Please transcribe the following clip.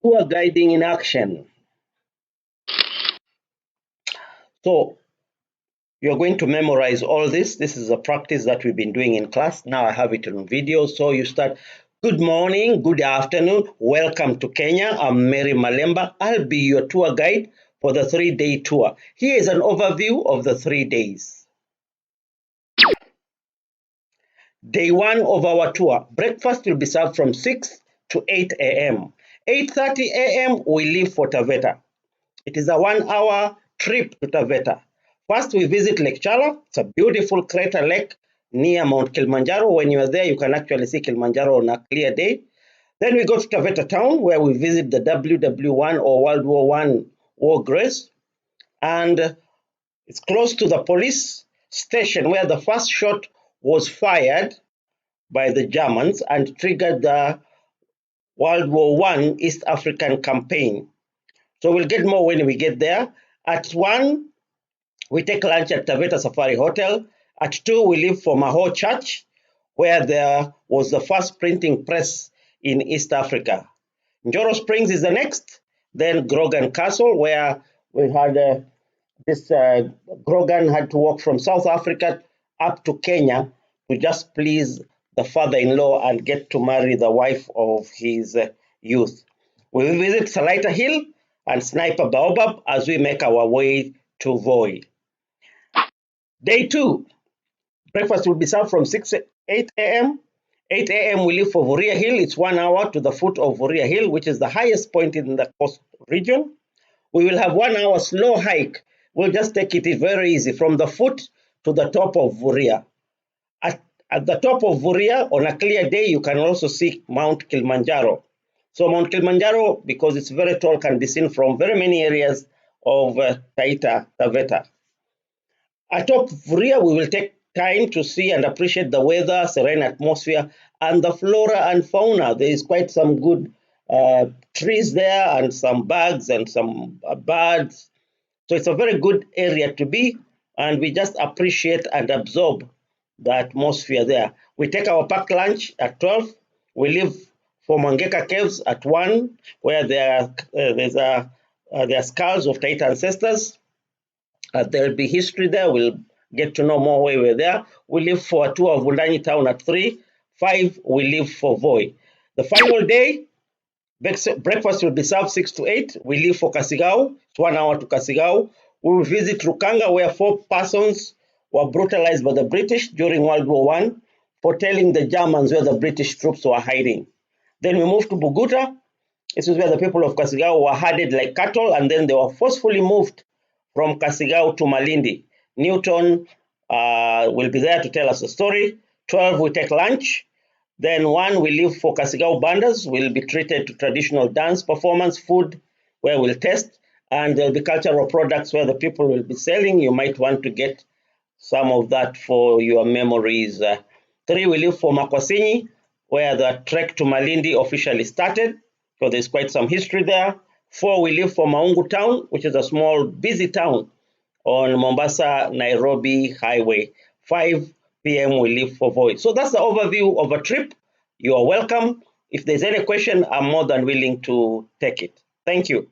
Tour guiding in action. So you're going to memorize all this. This is a practice that we've been doing in class. Now I have it on video. So you start, good morning, good afternoon, welcome to Kenya. I'm Mary Malemba. I'll be your tour guide for the 3-day tour. Here is an overview of the 3 days. Day 1 of our tour. Breakfast will be served from 6 to 8 a.m. 8:30 a.m. we leave for Taveta. It is a 1-hour trip to Taveta. First, we visit Lake Chala. It's a beautiful crater lake near Mount Kilimanjaro. When you are there, you can actually see Kilimanjaro on a clear day. Then we go to Taveta town, where we visit the WW1 or World War I war graves. And it's close to the police station where the first shot was fired by the Germans and triggered the World War I East African campaign. So we'll get more when we get there. At 1, we take lunch at Taveta Safari Hotel. At 2, we leave for Maho Church, where there was the first printing press in East Africa. Njoro Springs is the next. Then Grogan Castle, where we had Grogan had to walk from South Africa up to Kenya to just please the father-in-law and get to marry the wife of his youth. We will visit Salaita Hill and Sniper Baobab as we make our way to Voi. Day 2, breakfast will be served from 8 a.m. 8 a.m. we leave for Voria Hill. It's 1 hour to the foot of Voria Hill, which is the highest point in the coast region. We will have 1 hour slow hike. We'll just take it very easy from the foot to the top of Voria. At the top of Voria, on a clear day, you can also see Mount Kilimanjaro. So Mount Kilimanjaro, because it's very tall, can be seen from very many areas of Taita Taveta. Atop Voria, we will take time to see and appreciate the weather, serene atmosphere, and the flora and fauna. There is quite some good trees there and some bugs and some birds. So it's a very good area to be, and we just appreciate and absorb the atmosphere there. We take our packed lunch at 12. We leave for Mangeka Caves at 1, where there are skulls of Taita ancestors. There'll be history there. We'll get to know more while we're there. We leave for a tour of Wundanyi town at 3. 5, we leave for Voi. The final day, breakfast will be served 6 to 8. We leave for Kasigao. It's 1 hour to Kasigao. We will visit Rukanga, where 4 persons were brutalized by the British during World War I for telling the Germans where the British troops were hiding. Then we move to Buguta. This is where the people of Kasigao were herded like cattle, and then they were forcefully moved from Kasigao to Malindi. Newton will be there to tell us the story. 12, we take lunch. Then 1, we leave for Kasigao Bandas. We'll be treated to traditional dance performance, food, where we'll test, and there'll be cultural products where the people will be selling. You might want to get some of that for your memories. 3, we leave for Makwasinyi, where the trek to Malindi officially started. So there's quite some history there. 4, we leave for Maungu town, which is a small, busy town on Mombasa-Nairobi highway. 5 p.m. we leave for Voi. So that's the overview of a trip. You are welcome. If there's any question, I'm more than willing to take it. Thank you.